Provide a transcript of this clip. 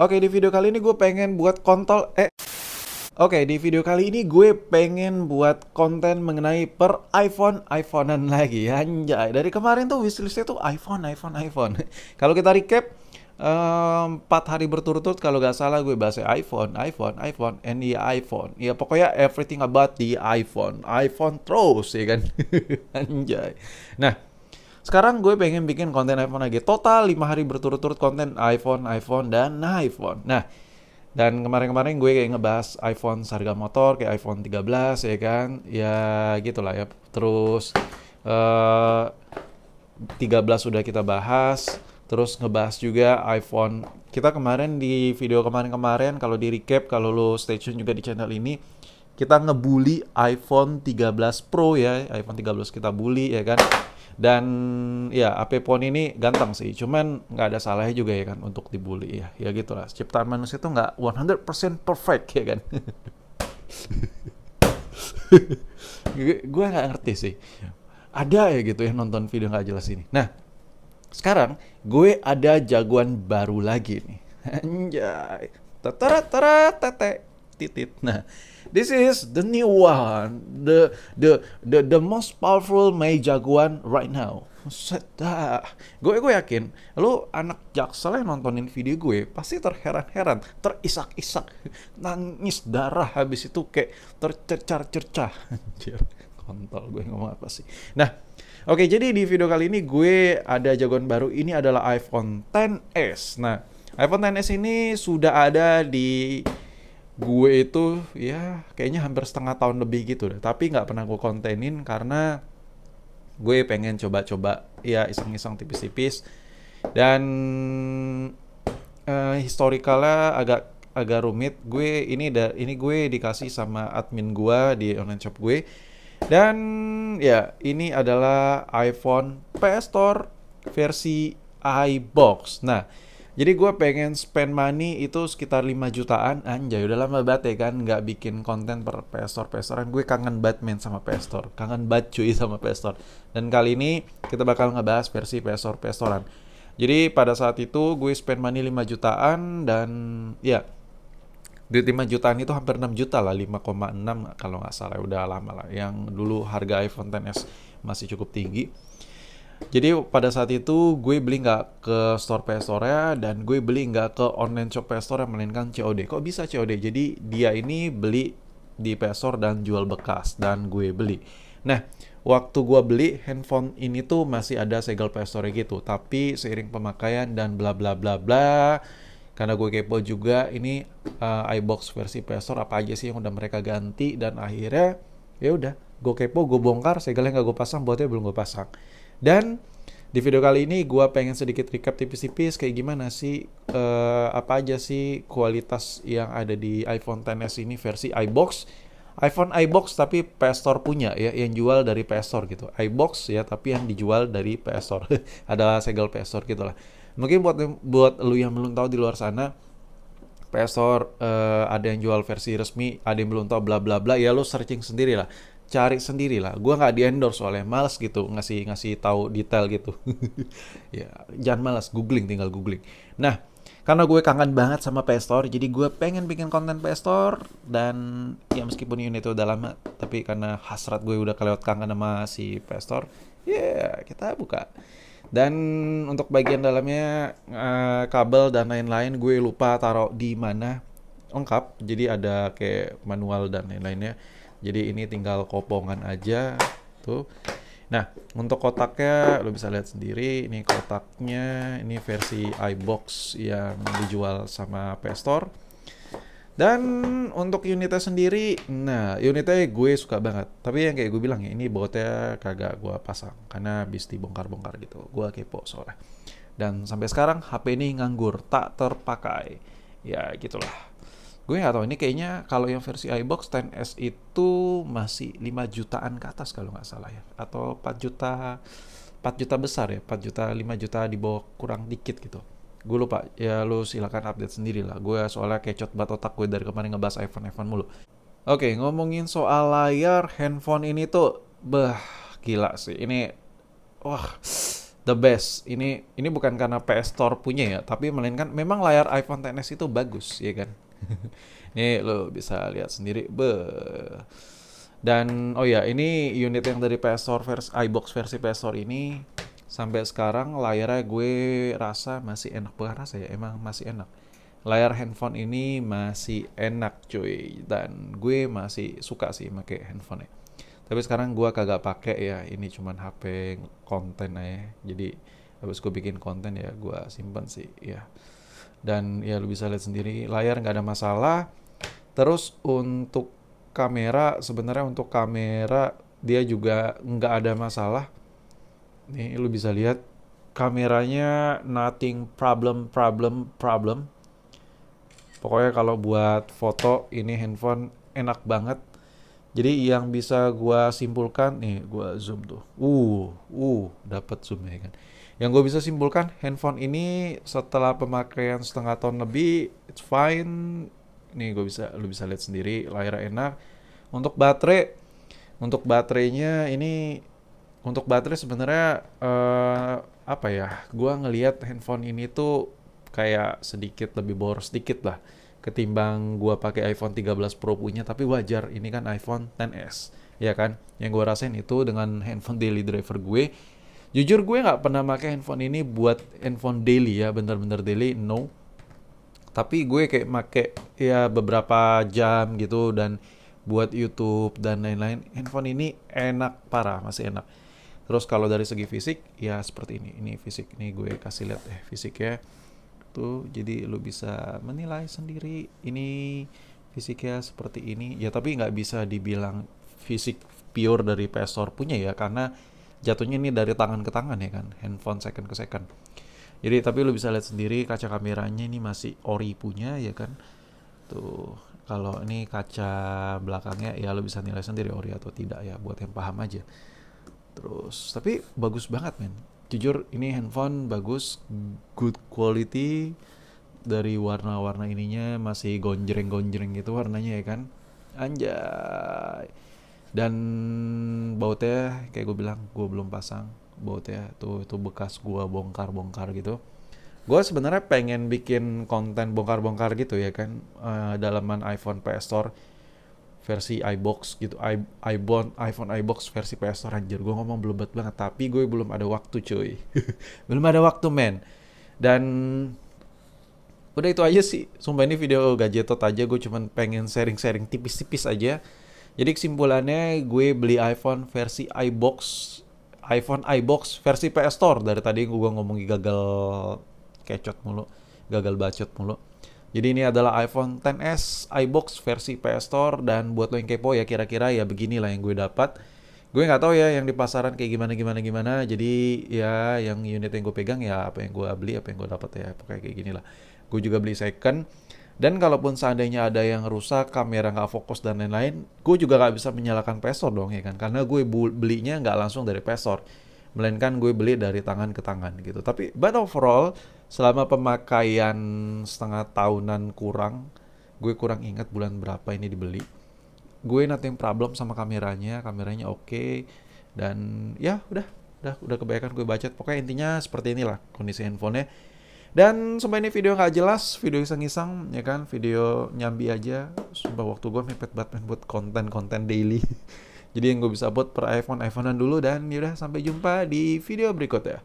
Oke, di video kali ini gue pengen buat Oke, di video kali ini gue pengen buat konten mengenai per iPhonean lagi. Anjay, dari kemarin tuh wishlistnya tuh iPhone. Kalau kita recap, 4 hari berturut-turut kalau nggak salah gue bahas and the iPhone. Ya pokoknya everything about the iPhone terus ya kan. Anjay. Nah, sekarang gue pengen bikin konten iPhone lagi. Total 5 hari berturut-turut konten iPhone. Nah, dan kemarin-kemarin gue kayak ngebahas iPhone seharga motor kayak iPhone 13 ya kan. Ya gitulah ya. Terus 13 sudah kita bahas. Terus ngebahas juga iPhone. Kita kemarin di video kemarin-kemarin kalau di recap, kalau lo stay tune juga di channel ini, kita ngebully iPhone 13 Pro ya. iPhone 13 kita bully ya kan. Dan ya HP phone ini ganteng sih, cuman nggak ada salahnya juga ya kan untuk dibully ya. Ya gitulah, ciptaan manusia itu nggak 100% perfect ya kan. Gue nggak ngerti sih. Ada ya gitu ya nonton video nggak jelas ini. Nah, sekarang gue ada jagoan baru lagi nih. Anjay. Tete titit. Nah, this is the new one, the most powerful Mei jagoan right now. Sedah. Gue yakin lu anak Jaksel yang nontonin video gue pasti terheran-heran, terisak-isak, nangis darah, habis itu kayak tercercah-cercah. Anjir, kontol gue ngomong apa sih. Nah, oke, jadi di video kali ini gue ada jagoan baru. Ini adalah iPhone XS. Nah, iPhone XS ini sudah ada di gue itu ya kayaknya hampir setengah tahun lebih gitu deh. Tapi nggak pernah gue kontenin karena gue pengen coba-coba ya iseng-iseng tipis-tipis. Dan historicalnya agak rumit. Ini gue dikasih sama admin gue di online shop gue. Dan ya ini adalah iPhone PS Store versi iBox. Nah, jadi gue pengen spend money itu sekitar 5 jutaan. Anjay, udah lama banget ya kan nggak bikin konten per PS Store. Gue kangen Batman sama PS Store. Kangen banget cuy sama PS Store. Dan kali ini kita bakal ngebahas versi PS Store-an. Jadi pada saat itu gue spend money 5 jutaan dan ya duit 5 jutaan itu hampir 6 juta lah, 5,6 kalau nggak salah, udah lama lah. Yang dulu harga iPhone XS masih cukup tinggi. Jadi pada saat itu gue beli nggak ke store PS Store-nya dan gue beli nggak ke online shop PS Store, melainkan COD. Kok bisa COD? Jadi dia ini beli di PS Store dan jual bekas dan gue beli. Nah, waktu gue beli handphone ini tuh masih ada segel PS Store gitu, tapi seiring pemakaian dan bla bla bla bla, karena gue kepo juga ini iBox versi PS Store apa aja sih yang udah mereka ganti, dan akhirnya ya udah gue kepo, gue bongkar segelnya nggak gue pasang, buatnya belum gue pasang. Dan di video kali ini gue pengen sedikit recap tipis-tipis kayak gimana sih apa aja sih kualitas yang ada di iPhone XS ini versi iBox. iPhone iBox tapi PS Store punya ya, yang jual dari PS Store gitu. iBox ya tapi yang dijual dari PS Store. Ada segel PS Store gitu lah. Mungkin buat lu yang belum tahu di luar sana, PS Store ada yang jual versi resmi, ada yang belum tahu bla bla bla, ya lu searching sendiri lah. Cari sendiri lah. Gue nggak di endorse soalnya, malas gitu ngasih tahu detail gitu. Ya jangan malas, tinggal googling. Nah, karena gue kangen banget sama PS Store, jadi gue pengen bikin konten PS Store. Dan ya meskipun unit itu udah lama, tapi karena hasrat gue udah kelewat kangen sama si PS Store, ya kita buka. Dan untuk bagian dalamnya kabel dan lain-lain gue lupa taruh di mana lengkap, jadi ada kayak manual dan lain-lainnya. Jadi ini tinggal kopongan aja tuh. Nah, untuk kotaknya lo bisa lihat sendiri. Ini kotaknya, ini versi iBox yang dijual sama PS Store. Dan untuk unitnya sendiri, nah unitnya gue suka banget. Tapi yang kayak gue bilang ya, ini bautnya kagak gue pasang karena habis dibongkar-bongkar gitu. Gue kepo soalnya. Dan sampai sekarang HP ini nganggur, tak terpakai. Ya gitulah. Gue nggak tahu, ini kayaknya kalau yang versi iBox XS itu masih 5 jutaan ke atas kalau nggak salah ya, atau 4 juta besar ya, 4 juta 5 juta di bawah kurang dikit gitu. Gue lupa ya, lu silakan update sendiri lah. Gue soalnya kecot banget otak gue dari kemarin ngebahas iPhone mulu. Oke, ngomongin soal layar handphone ini tuh gila sih ini. Wah, the best. Ini bukan karena PS Store punya ya, tapi melainkan memang layar iPhone XS itu bagus, ya kan? Nih lo bisa lihat sendiri. Dan oh ya, ini unit yang dari PS Store versi iBox versi PS Store ini sampai sekarang layarnya gue rasa masih enak. Bukan rasa ya, emang masih enak. Layar handphone ini masih enak cuy, dan gue masih suka sih pakai handphone-nya. Tapi sekarang gue kagak pakai ya, ini cuman HP konten aja. Jadi habis gue bikin konten ya gue simpan sih ya. Dan ya lu bisa lihat sendiri layar nggak ada masalah. Terus untuk kamera, sebenarnya untuk kamera dia juga nggak ada masalah. Nih lu bisa lihat kameranya nothing problem. Pokoknya kalau buat foto ini handphone enak banget. Jadi yang bisa gua simpulkan nih, gua zoom tuh. Dapat zoom ya kan. Yang gue bisa simpulkan handphone ini setelah pemakaian setengah tahun lebih, it's fine. Nih lu bisa lihat sendiri layar enak. Untuk baterainya ini untuk baterai sebenarnya apa ya? Gua ngelihat handphone ini tuh kayak sedikit lebih boros sedikit lah ketimbang gua pakai iPhone 13 Pro punya, tapi wajar ini kan iPhone XS ya kan. Yang gua rasain itu dengan handphone daily driver gue. Jujur gue nggak pernah pakai handphone ini buat handphone daily ya, bener-bener daily no. Tapi gue kayak make ya beberapa jam gitu dan buat YouTube dan lain-lain. Handphone ini enak parah, masih enak. Terus kalau dari segi fisik ya seperti ini. Ini fisik, ini gue kasih lihat fisiknya tuh. Jadi lu bisa menilai sendiri ini fisiknya seperti ini. Ya tapi nggak bisa dibilang fisik pure dari PS Store punya ya, karena jatuhnya ini dari tangan ke tangan ya kan, handphone second ke second. Jadi tapi lu bisa lihat sendiri kaca kameranya ini masih ori punya ya kan. Tuh kalau ini kaca belakangnya ya lu bisa nilai sendiri ori atau tidak ya, buat yang paham aja. Terus tapi bagus banget men. Jujur ini handphone bagus, good quality. Dari warna-warna ininya masih gonjreng-gonjreng gitu warnanya ya kan. Anjay. Dan bautnya kayak gue bilang, gue belum pasang bautnya tuh, itu bekas gue bongkar-bongkar gitu. Gue sebenarnya pengen bikin konten bongkar-bongkar gitu ya kan, dalaman iPhone PS Store versi iBox gitu, iPhone iBox versi PS Store. Anjir gue ngomong belibet banget, tapi gue belum ada waktu cuy. Belum ada waktu men. Dan udah itu aja sih, sumpah ini video gadgetot aja, gue cuman pengen sharing-sharing tipis-tipis aja. Jadi kesimpulannya gue beli iPhone versi iPhone iBox versi PS Store. Dari tadi gue ngomongin gagal kecot mulu, gagal bacot mulu. Jadi ini adalah iPhone XS iBox versi PS Store. Dan buat lo yang kepo ya kira-kira ya beginilah yang gue dapat. Gue nggak tahu ya yang di pasaran kayak gimana. Jadi ya yang unit yang gue pegang ya apa yang gue beli, apa yang gue dapat ya, pokoknya kayak gini lah. Gue juga beli second. Dan kalaupun seandainya ada yang rusak, kamera nggak fokus dan lain-lain, gue juga nggak bisa menyalahkan PS Store dong ya kan, karena gue belinya nggak langsung dari PS Store, melainkan gue beli dari tangan ke tangan gitu. Tapi but overall, selama pemakaian setengah tahunan gue kurang ingat bulan berapa ini dibeli. Gue nothing problem sama kameranya oke. Dan ya udah kebanyakan gue bacot. Pokoknya intinya seperti inilah kondisi handphonenya. Dan sumpah ini video nggak jelas, video iseng-iseng ya kan, video nyambi aja. Sumpah waktu gue mepet banget buat konten daily. Jadi yang gue bisa buat per iPhonean dulu. Dan yaudah sampai jumpa di video berikutnya.